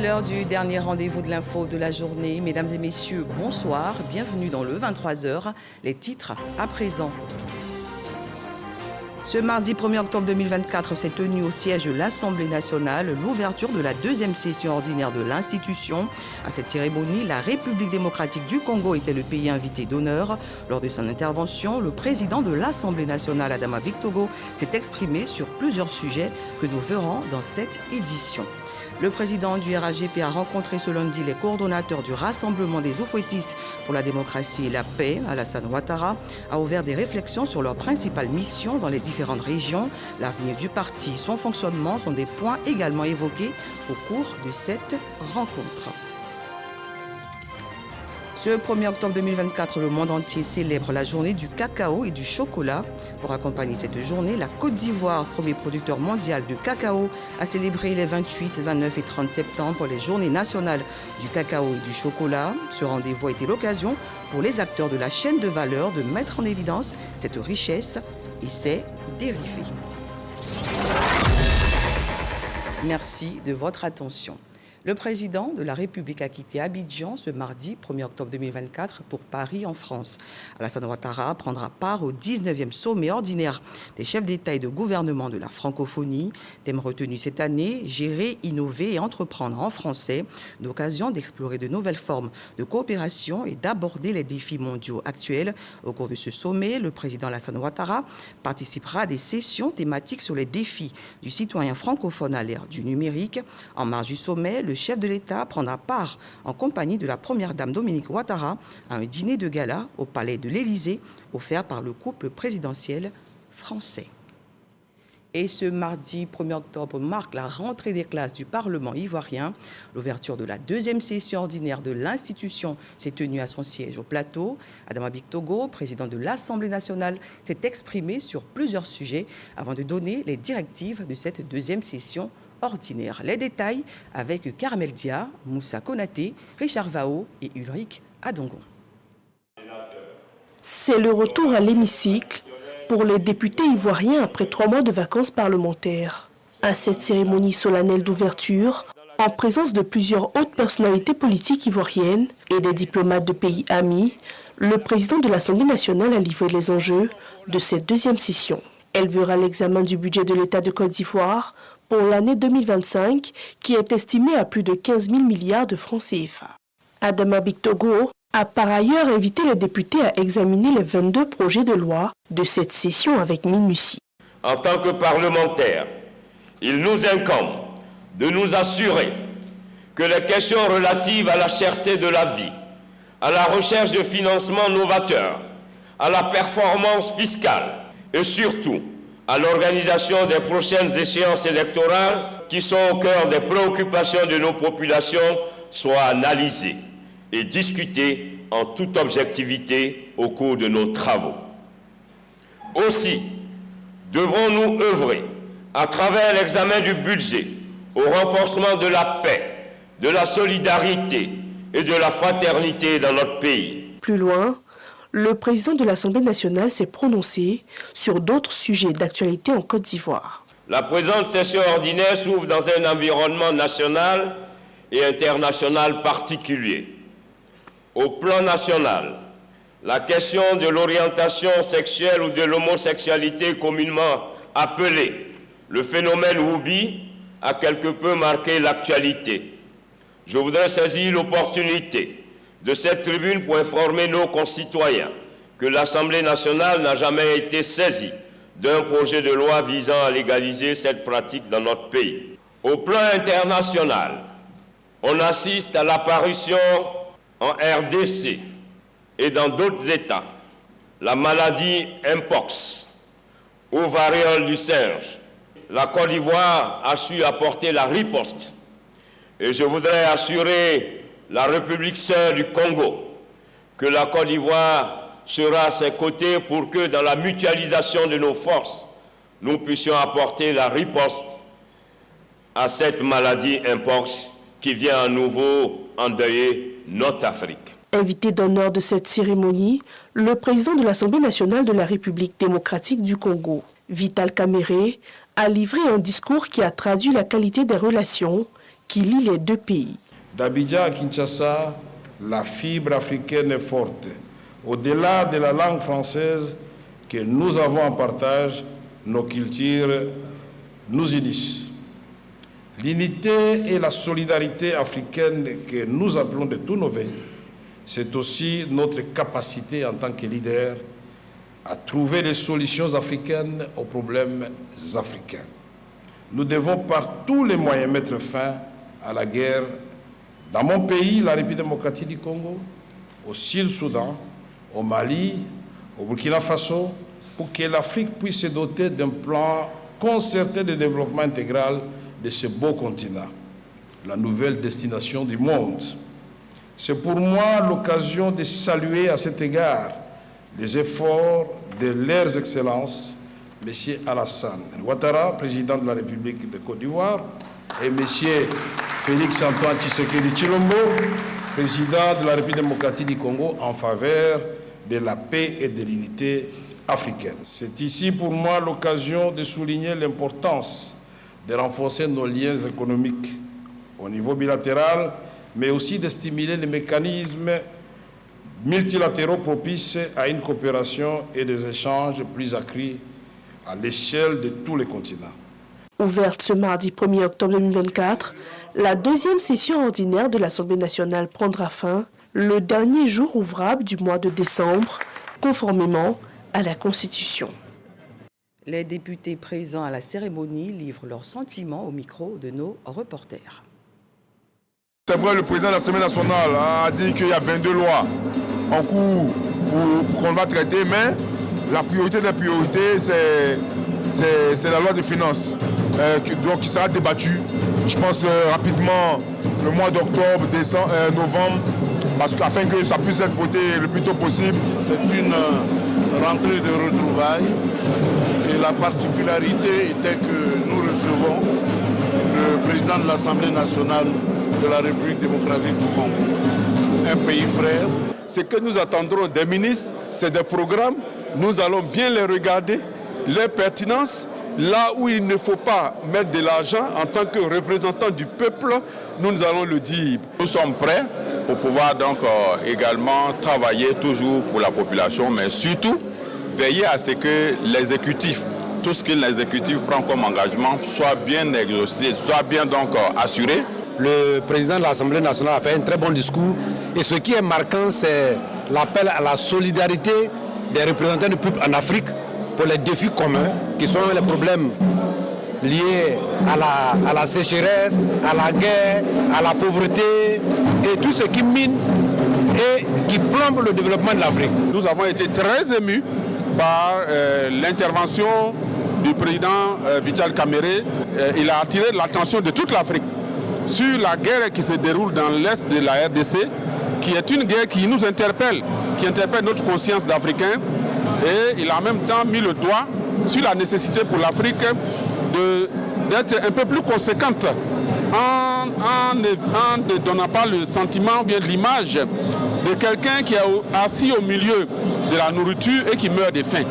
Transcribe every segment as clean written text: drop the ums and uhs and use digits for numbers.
l'heure du dernier rendez-vous de l'info de la journée. Mesdames et messieurs, bonsoir. Bienvenue dans le 23h. Les titres à présent. Ce mardi 1er octobre 2024 s'est tenue au siège de l'Assemblée nationale l'ouverture de la deuxième session ordinaire de l'institution. À cette cérémonie, la République démocratique du Congo était le pays invité d'honneur. Lors de son intervention, le président de l'Assemblée nationale, Adama Bictogo, s'est exprimé sur plusieurs sujets que nous verrons dans cette édition. Le président du RAGP a rencontré ce lundi les coordonnateurs du Rassemblement des Oufouettistes pour la démocratie et la paix. Alassane Ouattara a ouvert des réflexions sur leurs principales missions dans les différentes régions. L'avenir du parti, son fonctionnement sont des points également évoqués au cours de cette rencontre. Ce 1er octobre 2024, le monde entier célèbre la journée du cacao et du chocolat. Pour accompagner cette journée, la Côte d'Ivoire, premier producteur mondial de cacao, a célébré les 28, 29 et 30 septembre les journées nationales du cacao et du chocolat. Ce rendez-vous a été l'occasion pour les acteurs de la chaîne de valeur de mettre en évidence cette richesse et ses dérivés. Merci de votre attention. Le président de la République a quitté Abidjan ce mardi 1er octobre 2024 pour Paris en France. Alassane Ouattara prendra part au 19e sommet ordinaire des chefs d'État et de gouvernement de la francophonie. Thème retenu cette année, gérer, innover et entreprendre en français. Une occasion d'explorer de nouvelles formes de coopération et d'aborder les défis mondiaux actuels. Au cours de ce sommet, le président Alassane Ouattara participera à des sessions thématiques sur les défis du citoyen francophone à l'ère du numérique. En marge du sommet, le chef de l'État prendra part en compagnie de la première dame Dominique Ouattara à un dîner de gala au palais de l'Élysée offert par le couple présidentiel français. Et ce mardi 1er octobre marque la rentrée des classes du Parlement ivoirien. L'ouverture de la deuxième session ordinaire de l'institution s'est tenue à son siège au plateau. Adama Bictogo, président de l'Assemblée nationale, s'est exprimé sur plusieurs sujets avant de donner les directives de cette deuxième session ordinaire. Les détails avec Carmel Dia, Moussa Konaté, Richard Vao et Ulrich Adongon. C'est le retour à l'hémicycle pour les députés ivoiriens après 3 mois de vacances parlementaires. À cette cérémonie solennelle d'ouverture, en présence de plusieurs hautes personnalités politiques ivoiriennes et des diplomates de pays amis, le président de l'Assemblée nationale a livré les enjeux de cette deuxième session. Elle verra l'examen du budget de l'État de Côte d'Ivoire pour l'année 2025, qui est estimé à plus de 15 000 milliards de francs CFA. Adama Bictogo a par ailleurs invité les députés à examiner les 22 projets de loi de cette session avec minutie. En tant que parlementaires, il nous incombe de nous assurer que les questions relatives à la cherté de la vie, à la recherche de financements novateurs, à la performance fiscale et surtout à l'organisation des prochaines échéances électorales qui sont au cœur des préoccupations de nos populations soient analysées et discutées en toute objectivité au cours de nos travaux. Aussi, devrons-nous œuvrer à travers l'examen du budget au renforcement de la paix, de la solidarité et de la fraternité dans notre pays. Plus loin, le président de l'Assemblée nationale s'est prononcé sur d'autres sujets d'actualité en Côte d'Ivoire. La présente session ordinaire s'ouvre dans un environnement national et international particulier. Au plan national, la question de l'orientation sexuelle ou de l'homosexualité communément appelée le phénomène Woubi a quelque peu marqué l'actualité. Je voudrais saisir l'opportunité de cette tribune pour informer nos concitoyens que l'Assemblée nationale n'a jamais été saisie d'un projet de loi visant à légaliser cette pratique dans notre pays. Au plan international, on assiste à l'apparition en RDC et dans d'autres États, la maladie Mpox ou variole du singe. La Côte d'Ivoire a su apporter la riposte et je voudrais assurer la République sœur du Congo que la Côte d'Ivoire sera à ses côtés pour que dans la mutualisation de nos forces, nous puissions apporter la riposte à cette maladie Mpox qui vient à nouveau endeuiller notre Afrique. Invité d'honneur de cette cérémonie, le président de l'Assemblée nationale de la République démocratique du Congo, Vital Kamerhe, a livré un discours qui a traduit la qualité des relations qui lie les deux pays. D'Abidjan à Kinshasa, la fibre africaine est forte. Au-delà de la langue française que nous avons en partage, nos cultures nous unissent. L'unité et la solidarité africaine que nous appelons de tous nos vœux, c'est aussi notre capacité en tant que leader à trouver des solutions africaines aux problèmes africains. Nous devons par tous les moyens mettre fin à la guerre dans mon pays, la République démocratique du Congo, au Sud-Soudan, au Mali, au Burkina Faso, pour que l'Afrique puisse se doter d'un plan concerté de développement intégral de ce beau continent, la nouvelle destination du monde. C'est pour moi l'occasion de saluer à cet égard les efforts de leurs excellences, M. Alassane Ouattara, président de la République de Côte d'Ivoire, et M. Félix-Antoine Tshisekedi Tshilombo, président de la République démocratique du Congo, en faveur de la paix et de l'unité africaine. C'est ici pour moi l'occasion de souligner l'importance de renforcer nos liens économiques au niveau bilatéral, mais aussi de stimuler les mécanismes multilatéraux propices à une coopération et des échanges plus accrus à l'échelle de tous les continents. Ouverte ce mardi 1er octobre 2024, la deuxième session ordinaire de l'Assemblée nationale prendra fin le dernier jour ouvrable du mois de décembre, conformément à la Constitution. Les députés présents à la cérémonie livrent leurs sentiments au micro de nos reporters. C'est vrai, le président de l'Assemblée nationale a dit qu'il y a 22 lois en cours pour qu'on va traiter, mais la priorité des priorités, c'est la loi des finances, donc qui sera débattue, je pense, rapidement, le mois d'octobre, décembre, novembre, afin que ça puisse être voté le plus tôt possible. C'est une rentrée de retrouvailles et la particularité était que nous recevons le président de l'Assemblée nationale de la République démocratique du Congo, un pays frère. Ce que nous attendrons des ministres, c'est des programmes. Nous allons bien les regarder, les pertinences. Là où il ne faut pas mettre de l'argent, en tant que représentant du peuple, nous allons le dire. Nous sommes prêts pour pouvoir donc également travailler toujours pour la population, mais surtout veiller à ce que l'exécutif, tout ce que l'exécutif prend comme engagement, soit bien exaucé, soit bien donc assuré. Le président de l'Assemblée nationale a fait un très bon discours et ce qui est marquant, c'est l'appel à la solidarité des représentants du peuple en Afrique pour les défis communs qui sont les problèmes liés à la sécheresse, à la guerre, à la pauvreté et tout ce qui mine et qui plombe le développement de l'Afrique. Nous avons été très émus par l'intervention du président Vital Kamerhe. Il a attiré l'attention de toute l'Afrique sur la guerre qui se déroule dans l'est de la RDC, qui est une guerre qui nous interpelle, qui interpelle notre conscience d'Africains. Et il a en même temps mis le doigt sur la nécessité pour l'Afrique d'être un peu plus conséquente en ne donnant pas le sentiment ou bien l'image de quelqu'un qui est assis au milieu de la nourriture et qui meurt de faim.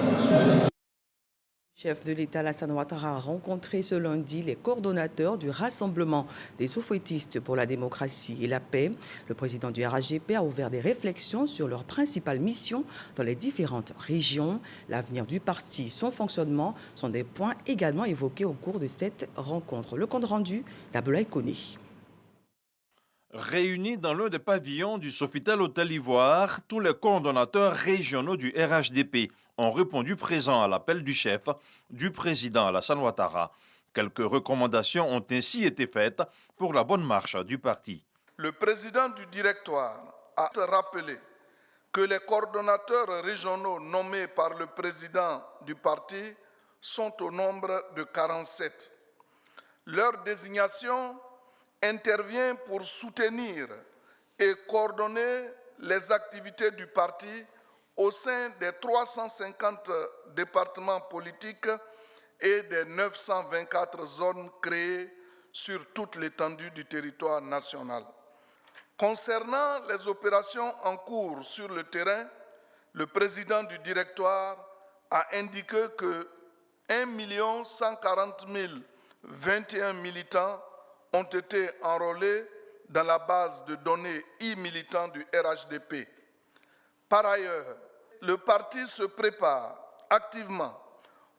Le chef de l'État, Alassane Ouattara, a rencontré ce lundi les coordonnateurs du Rassemblement des Soufouettistes pour la démocratie et la paix. Le président du RHDP a ouvert des réflexions sur leurs principales missions dans les différentes régions. L'avenir du parti, son fonctionnement sont des points également évoqués au cours de cette rencontre. Le compte rendu d'Abdoulaye Koné. Réunis dans l'un des pavillons du Sofitel Hôtel Ivoire, tous les coordonnateurs régionaux du RHDP ont répondu présents à l'appel du chef, du président Alassane Ouattara. Quelques recommandations ont ainsi été faites pour la bonne marche du parti. Le président du directoire a rappelé que les coordonnateurs régionaux nommés par le président du parti sont au nombre de 47. Leur désignation intervient pour soutenir et coordonner les activités du parti au sein des 350 départements politiques et des 924 zones créées sur toute l'étendue du territoire national. Concernant les opérations en cours sur le terrain, le président du directoire a indiqué que 1 140 021 militants ont été enrôlés dans la base de données e-militants du RHDP. Par ailleurs, le parti se prépare activement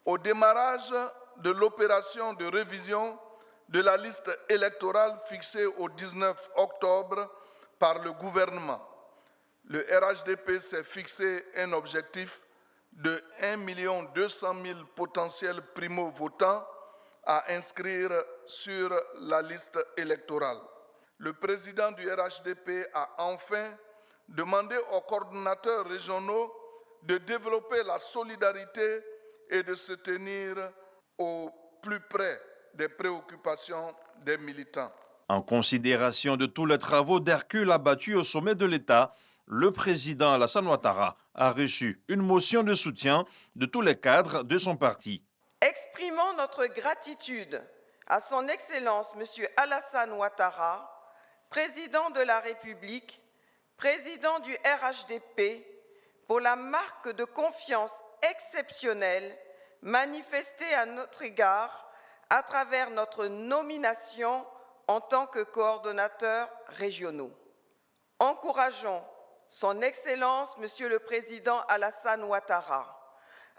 au démarrage de l'opération de révision de la liste électorale fixée au 19 octobre par le gouvernement. Le RHDP s'est fixé un objectif de 1 200 000 potentiels primo-votants à inscrire sur la liste électorale. Le président du RHDP a enfin demandé aux coordonnateurs régionaux de développer la solidarité et de se tenir au plus près des préoccupations des militants. En considération de tous les travaux d'Hercule abattus au sommet de l'État, le président Alassane Ouattara a reçu une motion de soutien de tous les cadres de son parti. Exprimons notre gratitude à son Excellence M. Alassane Ouattara, président de la République, président du RHDP, pour la marque de confiance exceptionnelle manifestée à notre égard à travers notre nomination en tant que coordonnateurs régionaux. Encourageons son Excellence, Monsieur le Président Alassane Ouattara,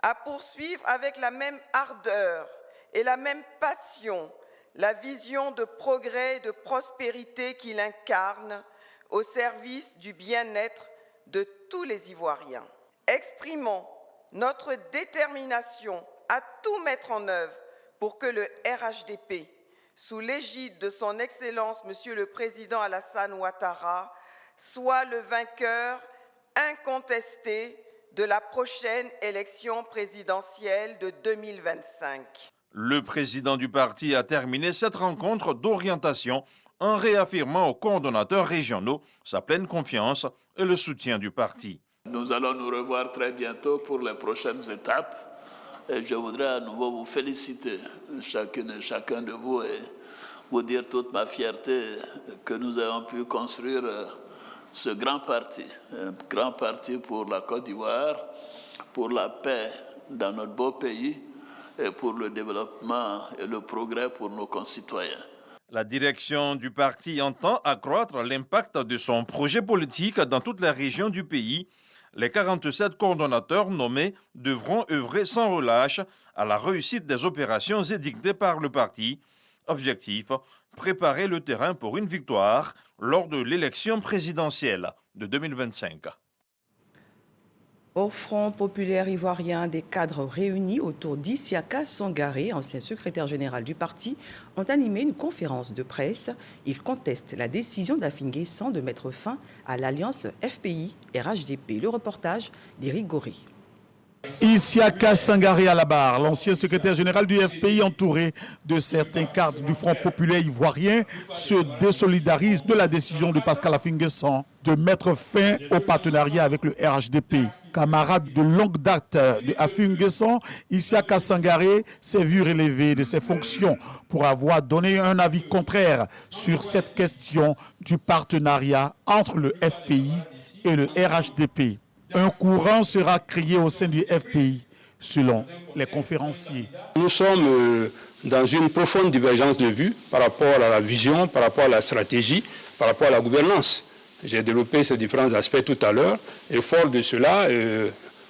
à poursuivre avec la même ardeur et la même passion la vision de progrès et de prospérité qu'il incarne au service du bien-être de tous les Ivoiriens. Exprimons notre détermination à tout mettre en œuvre pour que le RHDP, sous l'égide de son Excellence Monsieur le Président Alassane Ouattara, soit le vainqueur incontesté de la prochaine élection présidentielle de 2025. Le président du parti a terminé cette rencontre d'orientation en réaffirmant aux coordonnateurs régionaux sa pleine confiance et le soutien du parti. Nous allons nous revoir très bientôt pour les prochaines étapes. Et je voudrais à nouveau vous féliciter, chacune et chacun de vous, et vous dire toute ma fierté que nous ayons pu construire ce grand parti. Un grand parti pour la Côte d'Ivoire, pour la paix dans notre beau pays et pour le développement et le progrès pour nos concitoyens. La direction du parti entend accroître l'impact de son projet politique dans toutes les régions du pays. Les 47 coordonnateurs nommés devront œuvrer sans relâche à la réussite des opérations édictées par le parti. Objectif, préparer le terrain pour une victoire lors de l'élection présidentielle de 2025. Au Front populaire ivoirien, des cadres réunis autour d'Issiaka Sangaré, ancien secrétaire général du parti, ont animé une conférence de presse. Ils contestent la décision d'Afin Guessan de mettre fin à l'alliance FPI-RHDP. Le reportage d'Éric Goré. Issiaka Sangaré à la barre, l'ancien secrétaire général du FPI entouré de certains cadres du Front populaire ivoirien se désolidarise de la décision de Pascal Afin Guessan de mettre fin au partenariat avec le RHDP. Camarade de longue date de Afin Guessan, Issiaka Sangaré s'est vu relever de ses fonctions pour avoir donné un avis contraire sur cette question du partenariat entre le FPI et le RHDP. Un courant sera créé au sein du FPI, selon les conférenciers. Nous sommes dans une profonde divergence de vues par rapport à la vision, par rapport à la stratégie, par rapport à la gouvernance. J'ai développé ces différents aspects tout à l'heure, et fort de cela,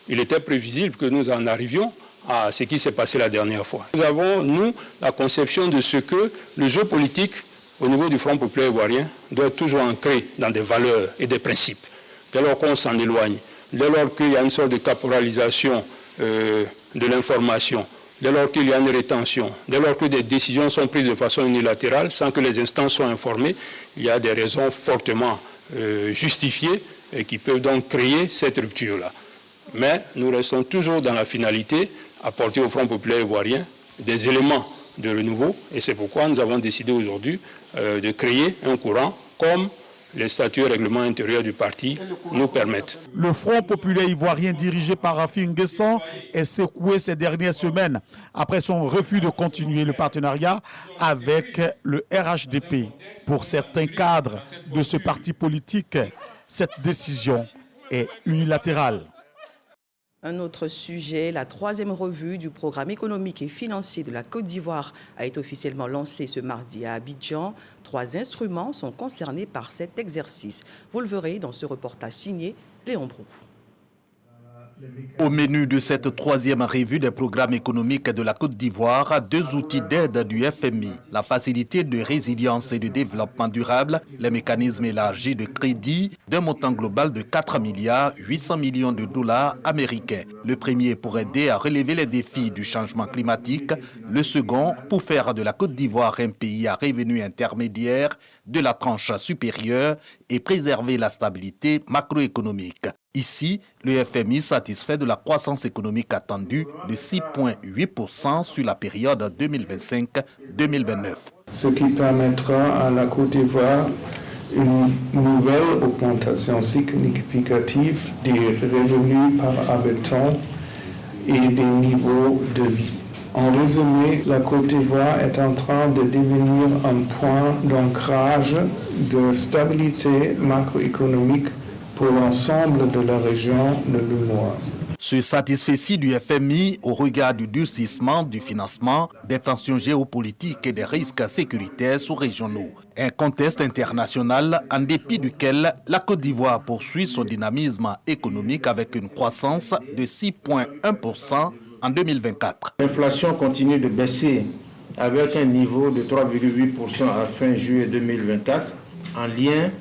il était prévisible que nous en arrivions à ce qui s'est passé la dernière fois. Nous avons, nous, la conception de ce que le jeu politique au niveau du Front populaire ivoirien doit être toujours ancré dans des valeurs et des principes. Dès lors qu'on s'en éloigne, dès lors qu'il y a une sorte de caporalisation de l'information, dès lors qu'il y a une rétention, dès lors que des décisions sont prises de façon unilatérale sans que les instances soient informées, il y a des raisons fortement justifiées et qui peuvent donc créer cette rupture-là. Mais nous restons toujours dans la finalité, apporter au Front populaire ivoirien des éléments de renouveau, et c'est pourquoi nous avons décidé aujourd'hui de créer un courant comme les statuts et règlements intérieurs du parti nous permettent. Le Front populaire ivoirien dirigé par Afin Guessan est secoué ces dernières semaines après son refus de continuer le partenariat avec le RHDP. Pour certains cadres de ce parti politique, cette décision est unilatérale. Un autre sujet, la 3e revue du programme économique et financier de la Côte d'Ivoire a été officiellement lancée ce mardi à Abidjan. 3 instruments sont concernés par cet exercice. Vous le verrez dans ce reportage signé Léon Brou. Au menu de cette 3e revue des programmes économiques de la Côte d'Ivoire, 2 outils d'aide du FMI, la facilité de résilience et de développement durable, les mécanismes élargis de crédit d'un montant global de 4,8 milliards de dollars américains. Le premier pour aider à relever les défis du changement climatique, le second pour faire de la Côte d'Ivoire un pays à revenu intermédiaire de la tranche supérieure et préserver la stabilité macroéconomique. Ici, le FMI satisfait de la croissance économique attendue de 6,8% sur la période 2025-2029. Ce qui permettra à la Côte d'Ivoire une nouvelle augmentation significative des revenus par habitant et des niveaux de vie. En résumé, la Côte d'Ivoire est en train de devenir un point d'ancrage de stabilité macroéconomique pour l'ensemble de la région de l'UEMOA. Se satisfait du FMI au regard du durcissement du financement, des tensions géopolitiques et des risques sécuritaires sous-régionaux. Un contexte international en dépit duquel la Côte d'Ivoire poursuit son dynamisme économique avec une croissance de 6,1% en 2024. L'inflation continue de baisser avec un niveau de 3,8% à fin juillet 2024 en lien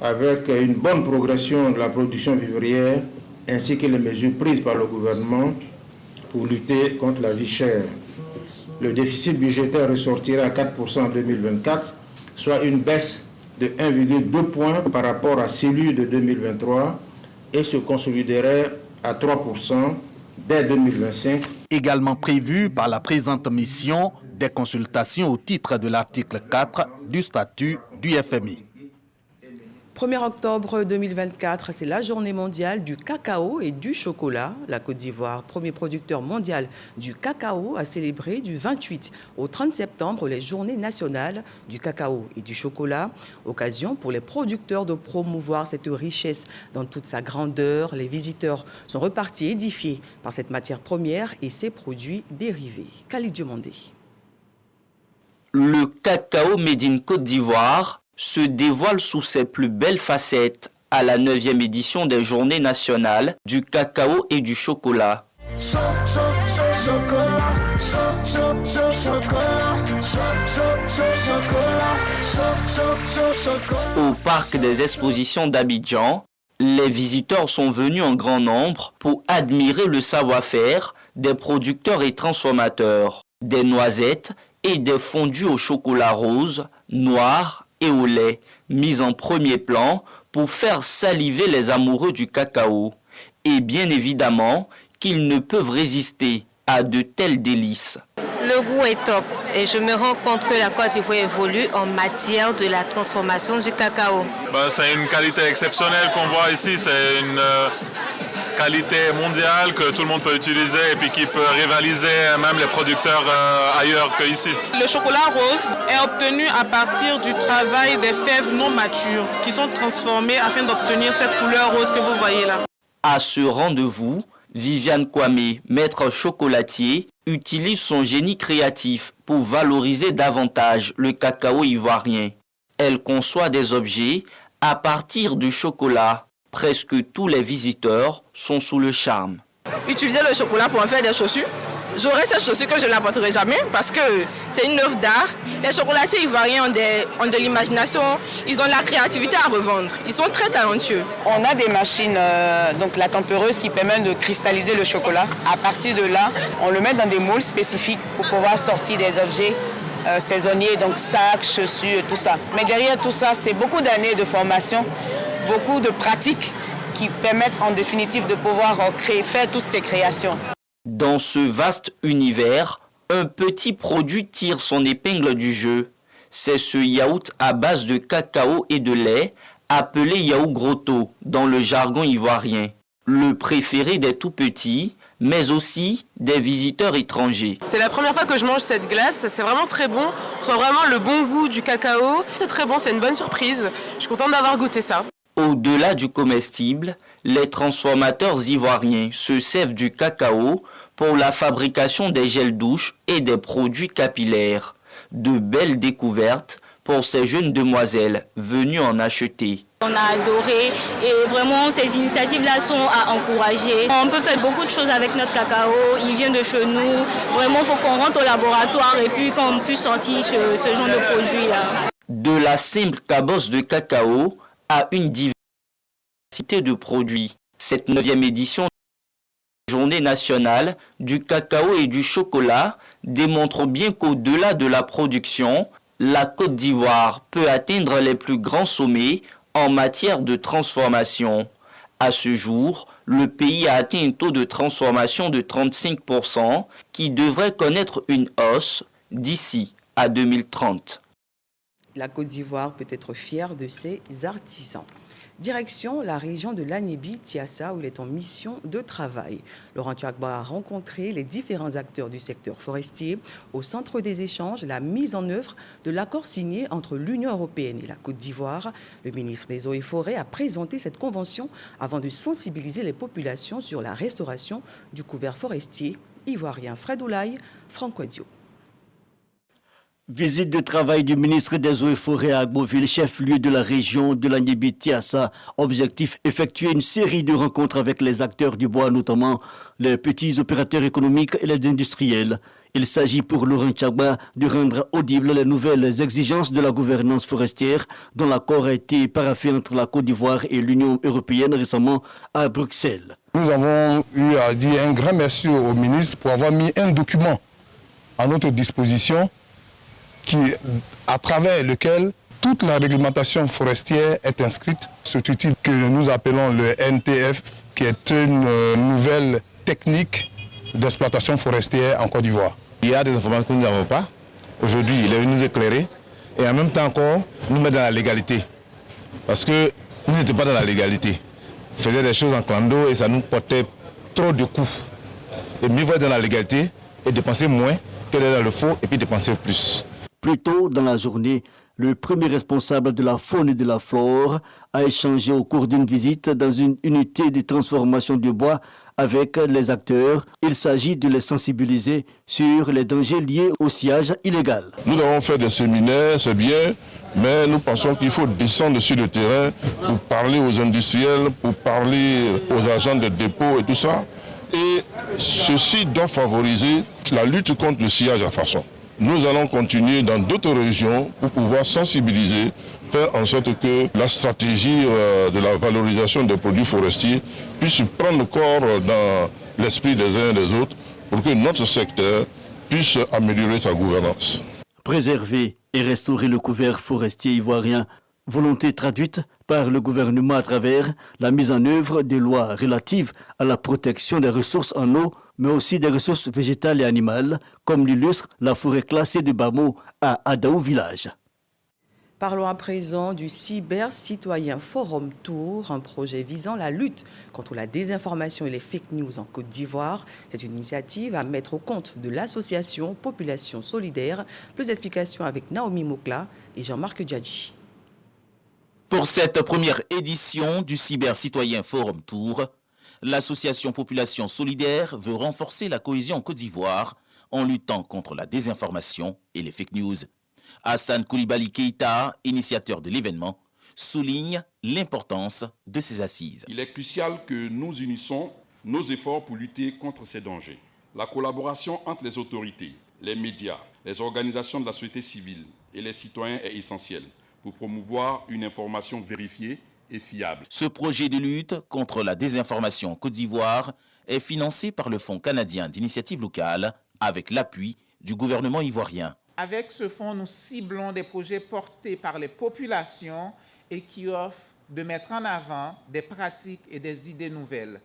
avec une bonne progression de la production vivrière ainsi que les mesures prises par le gouvernement pour lutter contre la vie chère. Le déficit budgétaire ressortira à 4% en 2024, soit une baisse de 1,2 points par rapport à celui de 2023 et se consoliderait à 3% dès 2025. Également prévu par la présente mission des consultations au titre de l'article 4 du statut du FMI. 1er octobre 2024, c'est la journée mondiale du cacao et du chocolat. La Côte d'Ivoire, premier producteur mondial du cacao, a célébré du 28 au 30 septembre les journées nationales du cacao et du chocolat. Occasion pour les producteurs de promouvoir cette richesse dans toute sa grandeur. Les visiteurs sont repartis édifiés par cette matière première et ses produits dérivés. Khalid Diomandé. Le cacao made in Côte d'Ivoire se dévoile sous ses plus belles facettes à la 9e édition des Journées nationales du cacao et du chocolat. Au parc des expositions d'Abidjan, les visiteurs sont venus en grand nombre pour admirer le savoir-faire des producteurs et transformateurs, des noisettes et des fondus au chocolat rose, noir et au lait, mis en premier plan pour faire saliver les amoureux du cacao. Et bien évidemment qu'ils ne peuvent résister à de tels délices. Le goût est top et je me rends compte que la Côte d'Ivoire évolue en matière de la transformation du cacao. C'est une qualité exceptionnelle qu'on voit ici, c'est une qualité mondiale que tout le monde peut utiliser et puis qui peut rivaliser même les producteurs ailleurs qu'ici. Le chocolat rose est obtenu à partir du travail des fèves non matures qui sont transformées afin d'obtenir cette couleur rose que vous voyez là. À ce rendez-vous, Viviane Kwame, maître chocolatier, utilise son génie créatif pour valoriser davantage le cacao ivoirien. Elle conçoit des objets à partir du chocolat. Presque tous les visiteurs sont sous le charme. Utiliser le chocolat pour en faire des chaussures. J'aurais cette chaussure que je ne l'apporterai jamais parce que c'est une œuvre d'art. Les chocolatiers ivoiriens ont de l'imagination, ils ont de la créativité à revendre. Ils sont très talentueux. On a des machines, donc la tempéreuse qui permet de cristalliser le chocolat. À partir de là, on le met dans des moules spécifiques pour pouvoir sortir des objets saisonniers, donc sacs, chaussures, tout ça. Mais derrière tout ça, c'est beaucoup d'années de formation, beaucoup de pratiques qui permettent en définitive de pouvoir faire toutes ces créations. Dans ce vaste univers, un petit produit tire son épingle du jeu. C'est ce yaourt à base de cacao et de lait, appelé yaourt grotto dans le jargon ivoirien. Le préféré des tout-petits, mais aussi des visiteurs étrangers. C'est la première fois que je mange cette glace, c'est vraiment très bon. On sent vraiment le bon goût du cacao. C'est très bon, c'est une bonne surprise. Je suis contente d'avoir goûté ça. Au-delà du comestible, les transformateurs ivoiriens se servent du cacao pour la fabrication des gels douches et des produits capillaires. De belles découvertes pour ces jeunes demoiselles venues en acheter. On a adoré et vraiment ces initiatives-là sont à encourager. On peut faire beaucoup de choses avec notre cacao, il vient de chez nous. Vraiment, il faut qu'on rentre au laboratoire et puis qu'on puisse sortir ce genre de produits-là. De la simple cabosse de cacao à une diversité de produits. Cette 9e édition de la Journée nationale du cacao et du chocolat démontre bien qu'au-delà de la production, la Côte d'Ivoire peut atteindre les plus grands sommets en matière de transformation. À ce jour, le pays a atteint un taux de transformation de 35% qui devrait connaître une hausse d'ici à 2030. La Côte d'Ivoire peut être fière de ses artisans. Direction la région de l'Aniébi-Tiassa où il est en mission de travail. Laurent Tchagba a rencontré les différents acteurs du secteur forestier. Au centre des échanges, la mise en œuvre de l'accord signé entre l'Union européenne et la Côte d'Ivoire. Le ministre des Eaux et Forêts a présenté cette convention avant de sensibiliser les populations sur la restauration du couvert forestier ivoirien. Fred Oulaye, Franck Dio. Visite de travail du ministre des Eaux et Forêts à Agboville, chef-lieu de la région de l'Aniébi-Tiassa. Objectif, effectuer une série de rencontres avec les acteurs du bois, notamment les petits opérateurs économiques et les industriels. Il s'agit pour Laurent Tchagba de rendre audibles les nouvelles exigences de la gouvernance forestière dont l'accord a été paraphé entre la Côte d'Ivoire et l'Union européenne récemment à Bruxelles. Nous avons eu à dire un grand merci au ministre pour avoir mis un document à notre disposition à travers lequel toute la réglementation forestière est inscrite. Cet outil que nous appelons le NTF, qui est une nouvelle technique d'exploitation forestière en Côte d'Ivoire. Il y a des informations que nous n'avons pas. Aujourd'hui, il est venu nous éclairer et en même temps encore nous mettre dans la légalité. Parce que nous n'étions pas dans la légalité. On faisait des choses en clando et ça nous portait trop de coûts. Et mieux vaut être dans la légalité et dépenser moins que d'être dans le faux et puis dépenser plus. Plus tôt dans la journée, le premier responsable de la faune et de la flore a échangé au cours d'une visite dans une unité de transformation du bois avec les acteurs. Il s'agit de les sensibiliser sur les dangers liés au sciage illégal. Nous avons fait des séminaires, c'est bien, mais nous pensons qu'il faut descendre sur le terrain pour parler aux industriels, pour parler aux agents de dépôt et tout ça. Et ceci doit favoriser la lutte contre le sciage à façon. Nous allons continuer dans d'autres régions pour pouvoir sensibiliser, faire en sorte que la stratégie de la valorisation des produits forestiers puisse prendre corps dans l'esprit des uns et des autres pour que notre secteur puisse améliorer sa gouvernance. Préserver et restaurer le couvert forestier ivoirien, volonté traduite par le gouvernement à travers la mise en œuvre des lois relatives à la protection des ressources en eau, mais aussi des ressources végétales et animales, comme l'illustre la forêt classée de Bamo à Adaou Village. Parlons à présent du Cyber-Citoyen Forum Tour, un projet visant la lutte contre la désinformation et les fake news en Côte d'Ivoire. C'est une initiative à mettre au compte de l'association Population Solidaire. Plus d'explications avec Naomi Mokla et Jean-Marc Djadji. Pour cette première édition du Cyber-Citoyen Forum Tour, l'association Population Solidaire veut renforcer la cohésion en Côte d'Ivoire en luttant contre la désinformation et les fake news. Hassan Koulibaly Keïta, initiateur de l'événement, souligne l'importance de ces assises. Il est crucial que nous unissons nos efforts pour lutter contre ces dangers. La collaboration entre les autorités, les médias, les organisations de la société civile et les citoyens est essentielle pour promouvoir une information vérifiée et fiable. Ce projet de lutte contre la désinformation en Côte d'Ivoire est financé par le Fonds canadien d'initiative locale avec l'appui du gouvernement ivoirien. Avec ce fonds, nous ciblons des projets portés par les populations et qui offrent de mettre en avant des pratiques et des idées nouvelles.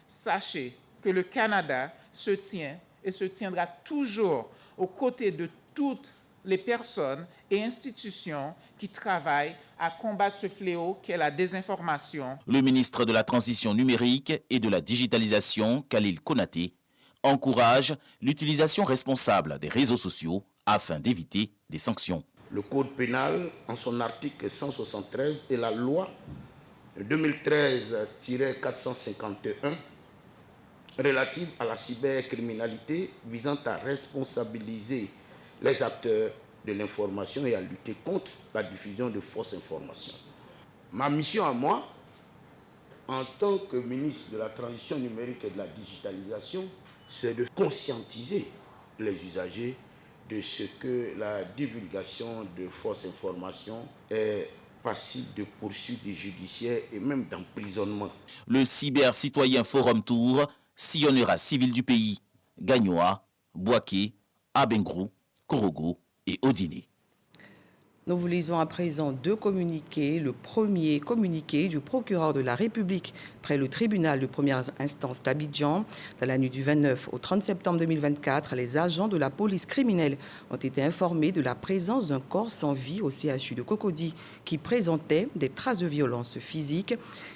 Sachez que le Canada se tient et se tiendra toujours aux côtés de toutes les personnes et institutions qui travaillent à combattre ce fléau qu'est la désinformation. Le ministre de la Transition numérique et de la digitalisation, Khalil Konaté, encourage l'utilisation responsable des réseaux sociaux afin d'éviter des sanctions. Le Code pénal, en son article 173, et la loi 2013-451 relative à la cybercriminalité visant à responsabiliser les acteurs de l'information et à lutter contre la diffusion de fausses informations. Ma mission à moi, en tant que ministre de la Transition numérique et de la digitalisation, c'est de conscientiser les usagers de ce que la divulgation de fausses informations est passible de poursuites judiciaires et même d'emprisonnement. Le Cyber Citoyen Forum Tour sillonnera civil du pays, Gagnoa, Boaké, Abengrou, Korogo et Odiné. Nous vous lisons à présent deux communiqués. Le premier communiqué du procureur de la République près le tribunal de première instance d'Abidjan. Dans la nuit du 29 au 30 septembre 2024, les agents de la police criminelle ont été informés de la présence d'un corps sans vie au CHU de Cocody qui présentait des traces de violence physique.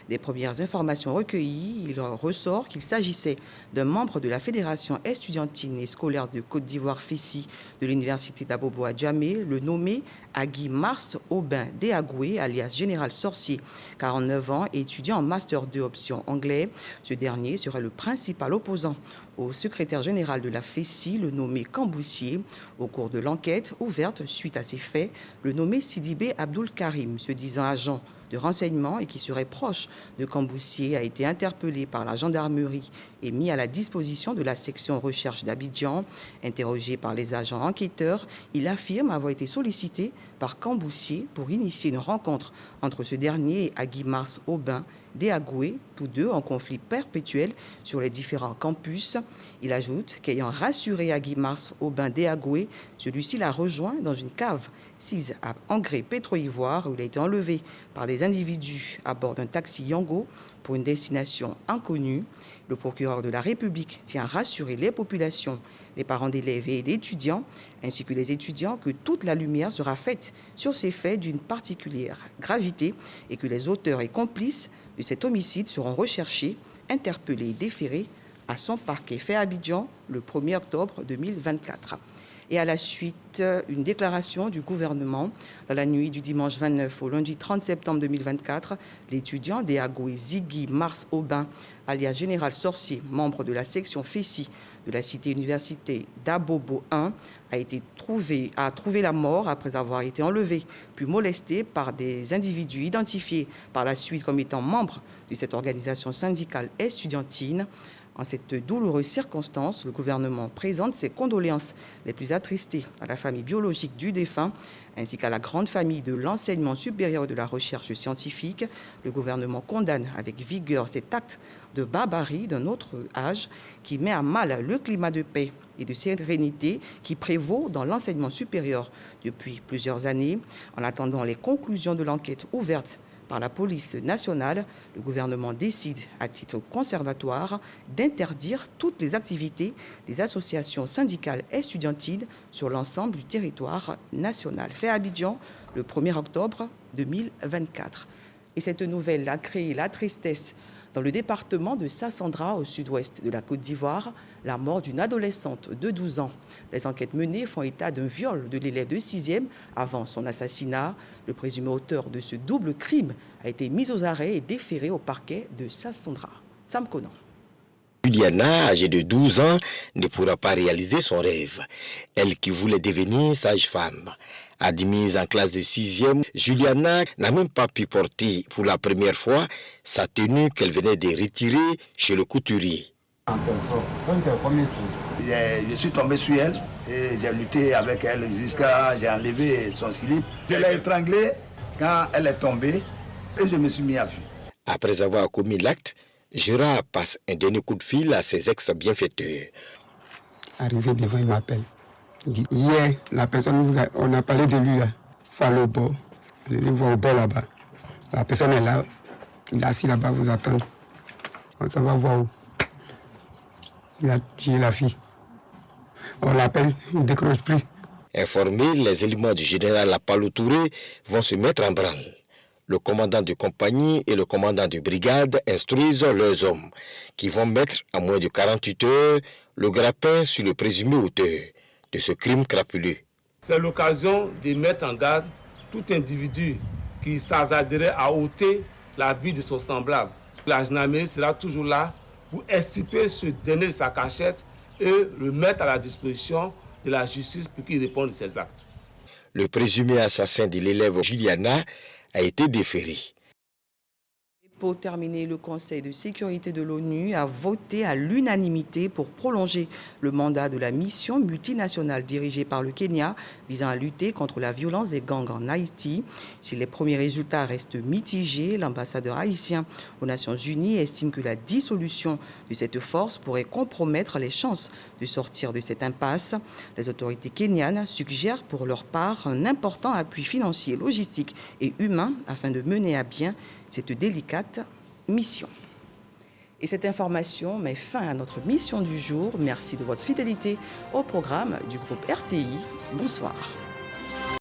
Des premières informations recueillies, il ressort qu'il s'agissait d'un membre de la Fédération estudiantine et scolaire de Côte d'Ivoire FESI de l'université d'Abobo-Adjamé, le nommé Agui Mars Aubin Déagoué, alias Général Sorcier, 49 ans, étudiant en Master 2 option anglais. Ce dernier serait le principal opposant au secrétaire général de la FESI, le nommé Camboussier. Au cours de l'enquête ouverte suite à ces faits, le nommé Sidibé Abdoul Karim, se disant agent de renseignement et qui serait proche de Camboussier, a été interpellé par la gendarmerie et mis à la disposition de la section recherche d'Abidjan. Interrogé par les agents enquêteurs, il affirme avoir été sollicité par Camboussier pour initier une rencontre entre ce dernier et Agui Mars Aubin Déagoué, tous deux en conflit perpétuel sur les différents campus. Il ajoute qu'ayant rassuré Agui Mars Aubin Déagoué, celui-ci l'a rejoint dans une cave sise à Engrais Pétro-Ivoire où il a été enlevé par des individus à bord d'un taxi Yango pour une destination inconnue. Le procureur de la République tient à rassurer les populations, les parents d'élèves et d'étudiants, ainsi que les étudiants, que toute la lumière sera faite sur ces faits d'une particulière gravité et que les auteurs et complices de cet homicide seront recherchés, interpellés et déférés à son parquet. Fait à Abidjan le 1er octobre 2024. Et à la suite, une déclaration du gouvernement. Dans la nuit du dimanche 29 au lundi 30 septembre 2024, l'étudiant Déagoué Ziggy Mars Aubin, alias Général Sorcier, membre de la section FESI de la cité université d'Abobo 1, a trouvé la mort après avoir été enlevé puis molesté par des individus identifiés par la suite comme étant membres de cette organisation syndicale estudiantine. En cette douloureuse circonstance, le gouvernement présente ses condoléances les plus attristées à la famille biologique du défunt, ainsi qu'à la grande famille de l'enseignement supérieur et de la recherche scientifique. Le gouvernement condamne avec vigueur cet acte de barbarie d'un autre âge qui met à mal le climat de paix et de sérénité qui prévaut dans l'enseignement supérieur depuis plusieurs années. En attendant les conclusions de l'enquête ouverte par la police nationale, le gouvernement décide, à titre conservatoire, d'interdire toutes les activités des associations syndicales estudiantines sur l'ensemble du territoire national. Fait à Abidjan le 1er octobre 2024. Et cette nouvelle a créé la tristesse dans le département de Sassandra, au sud-ouest de la Côte d'Ivoire, la mort d'une adolescente de 12 ans. Les enquêtes menées font état d'un viol de l'élève de 6e avant son assassinat. Le présumé auteur de ce double crime a été mis aux arrêts et déféré au parquet de Sassandra. Sam Conan. Juliana, âgée de 12 ans, ne pourra pas réaliser son rêve. Elle qui voulait devenir sage-femme. Admise en classe de 6e, Juliana n'a même pas pu porter pour la première fois sa tenue qu'elle venait de retirer chez le couturier. Je suis tombé sur elle et j'ai lutté avec elle jusqu'à j'ai enlevé son slip. Je l'ai étranglée quand elle est tombée et je me suis mis à fuir. Après avoir commis l'acte, Gérard passe un dernier coup de fil à ses ex-bienfaiteurs. Arrivé devant, il m'appelle. Il dit, hier, la personne, on a parlé de lui là, Fallait au bord. Allez voir au bord là-bas. La personne est là, il est assis là-bas, vous attendre. On s'en va voir où. Il a tué la fille. On l'appelle, il ne décroche plus. Informés, les éléments du général Apalou Touré vont se mettre en branle. Le commandant de compagnie et le commandant de brigade instruisent leurs hommes qui vont mettre en moins de 48 heures le grappin sur le présumé auteur de ce crime crapuleux. C'est l'occasion de mettre en garde tout individu qui s'hasarderait à ôter la vie de son semblable. La gendarmerie sera toujours là pour extirper ce dernier de sa cachette et le mettre à la disposition de la justice pour qu'il réponde de ses actes. Le présumé assassin de l'élève Juliana a été déféré. Pour terminer, le Conseil de sécurité de l'ONU a voté à l'unanimité pour prolonger le mandat de la mission multinationale dirigée par le Kenya visant à lutter contre la violence des gangs en Haïti. Si les premiers résultats restent mitigés, l'ambassadeur haïtien aux Nations Unies estime que la dissolution de cette force pourrait compromettre les chances de sortir de cette impasse. Les autorités kenyanes suggèrent pour leur part un important appui financier, logistique et humain afin de mener à bien cette délicate mission. Et cette information met fin à notre mission du jour. Merci de votre fidélité au programme du groupe RTI. Bonsoir.